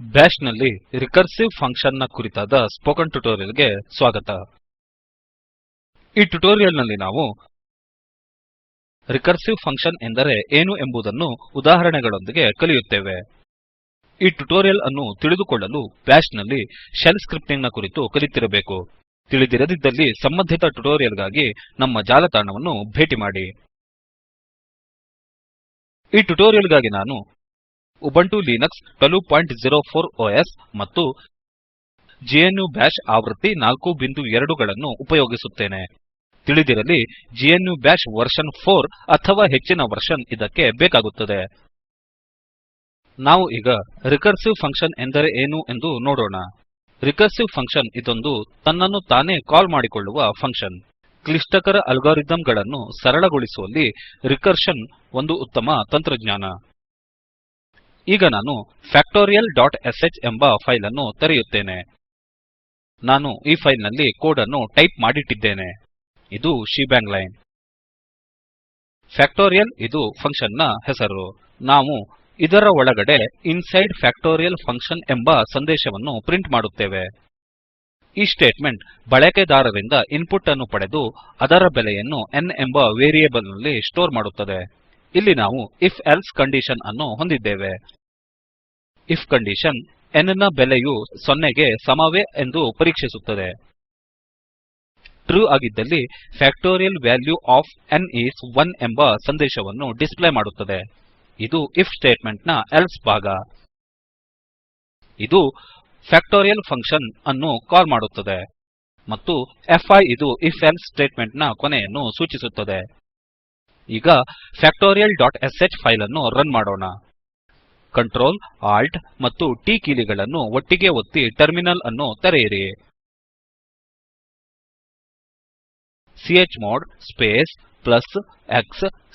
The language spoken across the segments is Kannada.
ಬ್ಯಾಷ್ ನಲ್ಲಿ ರಿಕರ್ಸಿವ್ ಫಂಕ್ಷನ್ ನ ಕುರಿತಾದ ಸ್ಪೋಕನ್ ಟ್ಯುಟೋರಿಯಲ್ ಗೆ ಸ್ವಾಗತ. ಈ ಟ್ಯುಟೋರಿಯಲ್ ನಲ್ಲಿ ನಾವು ರಿಕರ್ಸಿವ್ ಫಂಕ್ಷನ್ ಎಂದರೆ ಏನು ಎಂಬುದನ್ನು ಉದಾಹರಣೆಗಳೊಂದಿಗೆ ಕಲಿಯುತ್ತೇವೆ. ಈ ಟ್ಯುಟೋರಿಯಲ್ ಅನ್ನು ತಿಳಿದುಕೊಳ್ಳಲು ಬ್ಯಾಷ್ ನಲ್ಲಿ ಶೆಲ್ ಸ್ಕ್ರಿಪ್ಟಿಂಗ್ ನ ಕುರಿತು ಕಲಿತಿರಬೇಕು. ತಿಳಿದಿರದಿದ್ದಲ್ಲಿ ಸಂಬಂಧಿತ ಟ್ಯುಟೋರಿಯಲ್ ಗಾಗಿ ನಮ್ಮ ಜಾಲತಾಣವನ್ನು ಭೇಟಿ ಮಾಡಿ. ಈ ಟ್ಯುಟೋರಿಯಲ್ ಗಾಗಿ ನಾನು ಉಬುಂಟು ಲಿನಕ್ಸ್ 1204 ಒಎಸ್ ಮತ್ತು GNU ಬಾಶ್ ಆವೃತ್ತಿ 4.2 ಗಳನ್ನು ಉಪಯೋಗಿಸುತ್ತೇನೆ. ತಿಳಿದಿರಲಿ, GNU ಬಾಶ್ ವರ್ಷನ್ 4 ಅಥವಾ ಹೆಚ್ಚಿನ ವರ್ಷನ್ ಇದಕ್ಕೆ ಬೇಕಾಗುತ್ತದೆ. ನಾವು ಈಗ ರಿಕರ್ಸಿವ್ ಫಂಕ್ಷನ್ ಎಂದರೆ ಏನು ಎಂದು ನೋಡೋಣ. ರಿಕರ್ಸಿವ್ ಫಂಕ್ಷನ್ ಇದೊಂದು ತನ್ನನ್ನು ತಾನೇ ಕಾಲ್ ಮಾಡಿಕೊಳ್ಳುವ ಫಂಕ್ಷನ್. ಕ್ಲಿಷ್ಟಕರ ಅಲ್ಗಾರಿದಮ್ ಗಳನ್ನು ಸರಳಗೊಳಿಸುವಲ್ಲಿ ರಿಕರ್ಷನ್ ಒಂದು ಉತ್ತಮ ತಂತ್ರಜ್ಞಾನ. ಈಗ ನಾನು factorialಶ್ ಎಂಬ ಫೈಲ್ ಅನ್ನು ತೆರೆಯುತ್ತೇನೆ. ನಾನು ಈ ಫೈಲ್ ನಲ್ಲಿ ಕೋಡ್ ಅನ್ನು ಟೈಪ್ ಮಾಡಿಟ್ಟಿದ್ದೇನೆ. ಇದು ಶೆಬಾಂಗ್ ಲೈನ್. ಫ್ಯಾಕ್ಟೋರಿಯಲ್ ಇದು ಫಂಕ್ಷನ್ ನ ಹೆಸರು. ನಾವು ಇದರ ಒಳಗಡೆ ಇನ್ಸೈಡ್ ಫ್ಯಾಕ್ಟೋರಿಯಲ್ ಫಂಕ್ಷನ್ ಎಂಬ ಸಂದೇಶವನ್ನು ಪ್ರಿಂಟ್ ಮಾಡುತ್ತೇವೆ. ಈ ಸ್ಟೇಟ್ಮೆಂಟ್ ಬಳಕೆದಾರರಿಂದ ಇನ್ಪುಟ್ ಅನ್ನು ಪಡೆದು ಅದರ ಬೆಲೆಯನ್ನು n ಎಂಬ ವೇರಿಯೇಬಲ್ ನಲ್ಲಿ ಸ್ಟೋರ್ ಮಾಡುತ್ತದೆ. ಇಲ್ಲಿ ನಾವು if ಎಲ್ಸೆ ಕಂಡೀಷನ್ ಅನ್ನು ಹೊಂದಿದ್ದೇವೆ. if ಕಂಡೀಷನ್ n ನ ಬೆಲೆಯು 0 ಗೆ ಸಮವೇ ಎಂದು ಪರೀಕ್ಷಿಸುತ್ತದೆ. ಟ್ರೂ ಆಗಿದ್ದಲ್ಲಿ factorial value of n is 1 ಎಂಬ ಸಂದೇಶವನ್ನು ಡಿಸ್ಪ್ಲೇ ಮಾಡುತ್ತದೆ. ಇದು if ಸ್ಟೇಟ್ಮೆಂಟ್ ನ ಎಲ್ಸೆ ಭಾಗ. ಇದು ಫ್ಯಾಕ್ಟೋರಿಯಲ್ ಫಂಕ್ಷನ್ ಅನ್ನು ಕಾಲ್ ಮಾಡುತ್ತದೆ. ಮತ್ತು ಫಿ ಇದು if ಎಲ್ಸೆ ಸ್ಟೇಟ್ಮೆಂಟ್ ನ ಕೊನೆಯನ್ನು ಸೂಚಿಸುತ್ತದೆ. ಈಗ factorialಶ್ ಫೈಲ್ ಅನ್ನು ರನ್ ಮಾಡೋಣ. Ctrl Alt ಮತ್ತು T ಕೀಲಿಗಳನ್ನು ಒಟ್ಟಿಗೆ ಒತ್ತಿ ಟರ್ಮಿನಲ್ ಅನ್ನು ತೆರೆಯಿರಿ. Chmod space plus x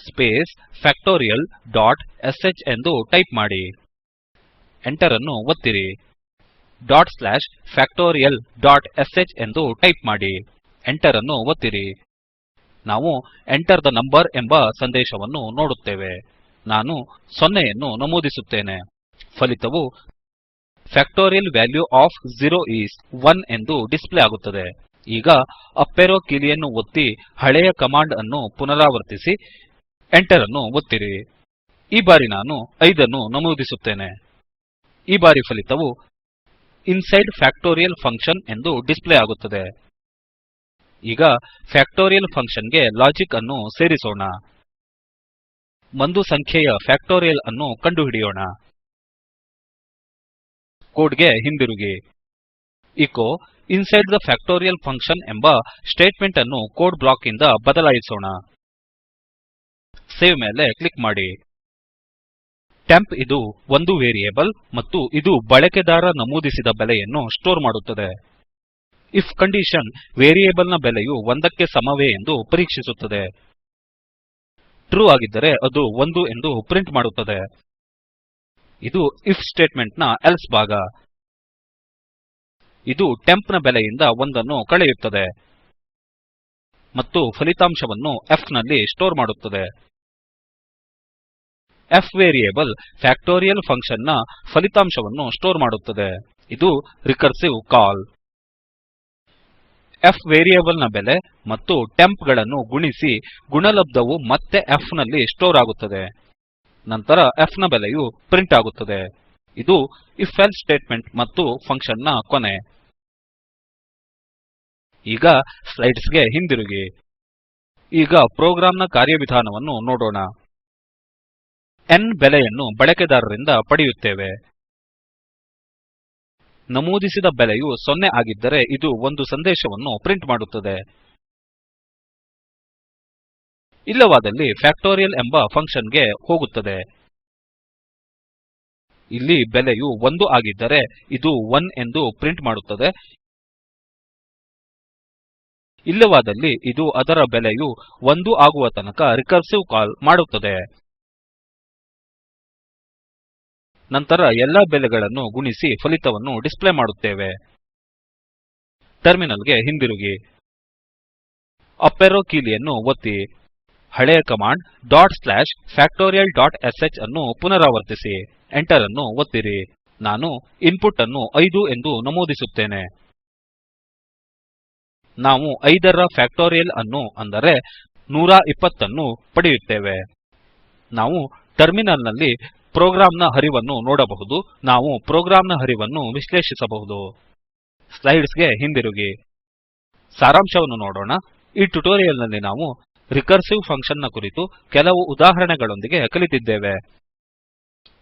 space factorial dot sh ಎಂದು ಟೈಪ್ ಮಾಡಿ. Enter ಅನ್ನು ಒತ್ತಿರಿ. factorial ಡಾಟ್ sh ಎಂದು ಟೈಪ್ ಮಾಡಿ. Enter ಅನ್ನು ಒತ್ತಿರಿ. ನಾವು Enter the number ಎಂಬ ಸಂದೇಶವನ್ನು ನೋಡುತ್ತೇವೆ. ನಾನು 0 ಯನ್ನು ನಮೂದಿಸುತ್ತೇನೆ. ಫಲಿತವು ಫ್ಯಾಕ್ಟೋರಿಯಲ್ ವ್ಯಾಲ್ಯೂ ಆಫ್ 0 ಈಸ್ 1 ಎಂದು ಡಿಸ್ಪ್ಲೇ ಆಗುತ್ತದೆ. ಈಗ ಅಪ್ ಏರೋ ಕೀಲಿಯನ್ನು ಒತ್ತಿ ಹಳೆಯ ಕಮಾಂಡ್ ಅನ್ನು ಪುನರಾವರ್ತಿಸಿ Enter ಅನ್ನು ಒತ್ತಿರಿ. ಈ ಬಾರಿ ನಾನು 5 ಅನ್ನು ನಮೂದಿಸುತ್ತೇನೆ. ಈ ಬಾರಿ ಫಲಿತವು ಇನ್ಸೈಡ್ ಫ್ಯಾಕ್ಟೋರಿಯಲ್ ಫಂಕ್ಷನ್ ಎಂದು ಡಿಸ್ಪ್ಲೇ ಆಗುತ್ತದೆ. ಈಗ ಫ್ಯಾಕ್ಟೋರಿಯಲ್ ಫಂಕ್ಷನ್ ಗೆ ಲಾಜಿಕ್ ಅನ್ನು ಸೇರಿಸೋಣ. ಒಂದು ಸಂಖ್ಯೆಯ ಫ್ಯಾಕ್ಟೋರಿಯಲ್ ಅನ್ನು ಕಂಡುಹಿಡಿಯೋಣ. ಕೋಡ್ ಗೆ ಹಿಂದಿರುಗಿ. Echo inside the factorial function ಎಂಬ ಸ್ಟೇಟ್ಮೆಂಟ್ ಅನ್ನು ಕೋಡ್ ಬ್ಲಾಕ್ ಇಂದ ಬದಲಾಯಿಸೋಣ. ಸೇವ್ ಮೇಲೆ ಕ್ಲಿಕ್ ಮಾಡಿ. ಟೆಂಪ್ ಇದು ಒಂದು ವೇರಿಯೇಬಲ್ ಮತ್ತು ಇದು ಬಳಕೆದಾರ ನಮೂದಿಸಿದ ಬೆಲೆಯನ್ನು ಸ್ಟೋರ್ ಮಾಡುತ್ತದೆ. if ಕಂಡೀಷನ್ ವೇರಿಯೇಬಲ್ ನ ಬೆಲೆಯು 1 ಕ್ಕೆ ಸಮವೇ ಎಂದು ಪರೀಕ್ಷಿಸುತ್ತದೆ. ಟ್ರೂ ಆಗಿದ್ದರೆ ಅದು 1 ಎಂದು ಪ್ರಿಂಟ್ ಮಾಡುತ್ತದೆ. ಇದು if ಸ್ಟೇಟ್ಮೆಂಟ್ ನ ಎಲ್ಸೆ ಭಾಗ. ಇದು ಟೆಂಪ್ ನ ಬೆಲೆಯಿಂದ 1 ಅನ್ನು ಕಳೆಯುತ್ತದೆ ಮತ್ತು ಫಲಿತಾಂಶವನ್ನು f ನಲ್ಲಿ ಸ್ಟೋರ್ ಮಾಡುತ್ತದೆ. f ವೇರಿಯೇಬಲ್ ಫ್ಯಾಕ್ಟೋರಿಯಲ್ ಫಂಕ್ಷನ್ ನ ಫಲಿತಾಂಶವನ್ನು ಸ್ಟೋರ್ ಮಾಡುತ್ತದೆ. ಇದು ರಿಕರ್ಸಿವ್ ಕಾಲ್. f ವೇರಿಯೇಬಲ್ ನ ಬೆಲೆ ಮತ್ತು ಟೆಂಪ್ ಗಳನ್ನು ಗುಣಿಸಿ ಗುಣಲಬ್ಧವು ಮತ್ತೆ f ನಲ್ಲಿ ಸ್ಟೋರ್ ಆಗುತ್ತದೆ. ನಂತರ f ನ ಬೆಲೆಯು ಪ್ರಿಂಟ್ ಆಗುತ್ತದೆ. ಇದು if ಎಲ್ಸೆ ಸ್ಟೇಟ್ಮೆಂಟ್ ಮತ್ತು ಫಂಕ್ಷನ್ ನ ಕೊನೆ. ಈಗ ಸ್ಲೈಡ್ಸ್ ಗೆ ಹಿಂದಿರುಗಿ. ಈಗ ಪ್ರೋಗ್ರಾಮ್ ನ ಕಾರ್ಯವಿಧಾನವನ್ನು ನೋಡೋಣ. n ಬೆಲೆಯನ್ನು ಬಳಕೆದಾರರಿಂದ ಪಡೆಯುತ್ತೇವೆ. ನಮೂದಿಸಿದ ಬೆಲೆಯು 0 ಆಗಿದ್ದರೆ ಇದು ಒಂದು ಸಂದೇಶವನ್ನು ಪ್ರಿಂಟ್ ಮಾಡುತ್ತದೆ. ಇಲ್ಲವಾದಲ್ಲಿ ಫ್ಯಾಕ್ಟೋರಿಯಲ್ ಎಂಬ ಫಂಕ್ಷನ್ ಗೆ ಹೋಗುತ್ತದೆ. ಇಲ್ಲಿ ಬೆಲೆಯು 1 ಆಗಿದ್ದರೆ ಇದು 1 ಎಂದು ಪ್ರಿಂಟ್ ಮಾಡುತ್ತದೆ. ಇಲ್ಲವಾದಲ್ಲಿ ಇದು ಅದರ ಬೆಲೆಯು 1 ಆಗುವ ತನಕ ರಿಕರ್ಸಿವ್ ಕಾಲ್ ಮಾಡುತ್ತದೆ. ನಂತರ ಎಲ್ಲಾ ಬೆಲೆಗಳನ್ನು ಗುಣಿಸಿ ಫಲಿತವನ್ನು ಡಿಸ್ಪ್ಲೇ ಮಾಡುತ್ತೇವೆ. ಟರ್ಮಿನಲ್ ಗೆ ಹಿಂದಿರುಗಿ. ಅಪ್ ಏರೋ ಕೀಲಿಯನ್ನು ಒತ್ತಿ. ಹಳೆಯ ಕಮಾಂಡ್ factorial.sh ಅನ್ನು ಪುನರಾವರ್ತಿಸಿ. Enter ಅನ್ನು ಒತ್ತಿರಿ. ನಾನು ಇನ್ಪುಟ್ ಅನ್ನು 5 ಎಂದು ನಮೂದಿಸುತ್ತೇನೆ ನಾವು 5ರ ಫ್ಯಾಕ್ಟೋರಿಯಲ್ ಅನ್ನು ಅಂದರೆ 120 ಅನ್ನು ಪಡೆಯುತ್ತೇವೆ ನಾವು ಟರ್ಮಿನಲ್ ನಲ್ಲಿ ಪ್ರೋಗ್ರಾಂನ ಹರಿವನ್ನು ನೋಡಬಹುದು ನಾವು ಪ್ರೋಗ್ರಾಂನ ಹರಿವನ್ನು ವಿಶ್ಲೇಷಿಸಬಹುದು ಸ್ಲೈಡ್ಸ್ ಗೆ ಹಿಂದಿರುಗಿ ಸಾರಾಂಶವನ್ನು ನೋಡೋಣ ಈ ಟ್ಯುಟೋರಿಯಲ್ ನಲ್ಲಿ ನಾವು ರಿಕರ್ಸಿವ್ ಫಂಕ್ಷನ್ ನ ಕುರಿತು ಕೆಲವು ಉದಾಹರಣೆಗಳೊಂದಿಗೆ ಕಲಿತಿದ್ದೇವೆ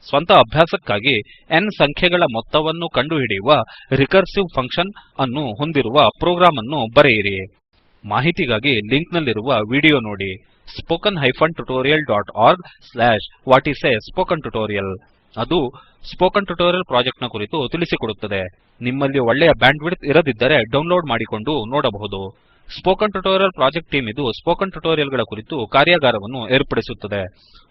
ಸ್ವಂತ ಅಭ್ಯಾಸಕ್ಕಾಗಿ n ಸಂಖ್ಯೆಗಳ ಮೊತ್ತವನ್ನು ಕಂಡುಹಿಡಿಯುವ ರಿಕರ್ಸಿವ್ ಫಂಕ್ಷನ್ ಅನ್ನು ಹೊಂದಿರುವ ಪ್ರೋಗ್ರಾಂ ಅನ್ನು ಬರೆಯಿರಿ ಮಾಹಿತಿಗಾಗಿ ಲಿಂಕ್ ನಲ್ಲಿರುವ ವಿಡಿಯೋ ನೋಡಿ spoken tutorialorg/what is a spoken tutorial ಅದು ಸ್ಪೋಕನ್ ಟ್ಯುಟೋರಿಯಲ್ ಪ್ರಾಜೆಕ್ಟ್ ನ ಕುರಿತು ತಿಳಿಸಿಕೊಡುತ್ತದೆ ನಿಮ್ಮಲ್ಲಿ ಒಳ್ಳೆಯ ಬ್ಯಾಂಡ್ವಿಡ್ತ್ ಇರದಿದ್ದರೆ ಡೌನ್ಲೋಡ್ ಮಾಡಿಕೊಂಡು ನೋಡಬಹುದು ಸ್ಪೋಕನ್ ಟ್ಯುಟೋರಿಯಲ್ ಪ್ರಾಜೆಕ್ಟ್ ಟೀಮ್ ಇದು ಸ್ಪೋಕನ್ ಟ್ಯುಟೋರಿಯಲ್ ಗಳ ಕುರಿತು ಕಾರ್ಯಾಗಾರವನ್ನು ಏರ್ಪಡಿಸುತ್ತದೆ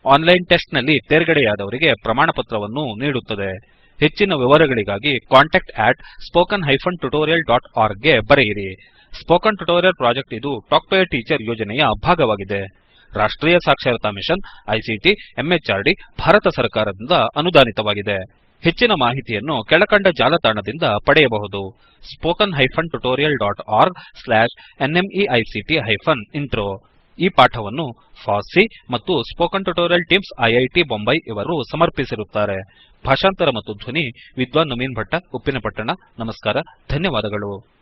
ಆನ್ಲೈನ್ ಟೆಸ್ಟ್ ನಲ್ಲಿ ತೇರ್ಗಡೆಯಾದವರಿಗೆ ಪ್ರಮಾಣಪತ್ರವನ್ನು ನೀಡುತ್ತದೆ ಹೆಚ್ಚಿನ ವಿವರಗಳಿಗಾಗಿ contact@spoken tutorialorg ಗೆ ಬರೆಯಿರಿ ಸ್ಪೋಕನ್ ಟ್ಯುಟೋರಿಯಲ್ ಪ್ರಾಜೆಕ್ಟ್ ಇದು ಟಾಕ್ ಟು ಎ ಟೀಚರ್ ಯೋಜನೆಯ ಭಾಗವಾಗಿದೆ ರಾಷ್ಟ್ರೀಯ ಸಾಕ್ಷರತಾ ಮಿಷನ್ ಐಸಿಟಿ ಎಂಎಚಆರ್ಡಿ ಭಾರತ ಸರ್ಕಾರದಿಂದ ಅನುದಾನಿತವಾಗಿದೆ ಹೆಚ್ಚಿನ ಮಾಹಿತಿಯನ್ನು ಕೆಳಕಂಡ ಜಾಲತಾಣದಿಂದ ಪಡೆಯಬಹುದು spoken tutorialorg/nmeict-ಇಂಟ್ರೋ ಈ ಪಾಠವನ್ನು ಫಾಸ್ಸಿ ಮತ್ತು spoken tutorial teams IIT Bombay ಇವರು ಸಮರ್ಪಿಸಿರುತ್ತಾರೆ ಭಾಷಾಂತರ ಮತ್ತು ಧ್ವನಿ ವಿದ್ವಾನ್ ನವೀನ್ ಭಟ್ಟ ಉಪ್ಪಿನಪಟ್ಟಣ ನಮಸ್ಕಾರ ಧನ್ಯವಾದಗಳು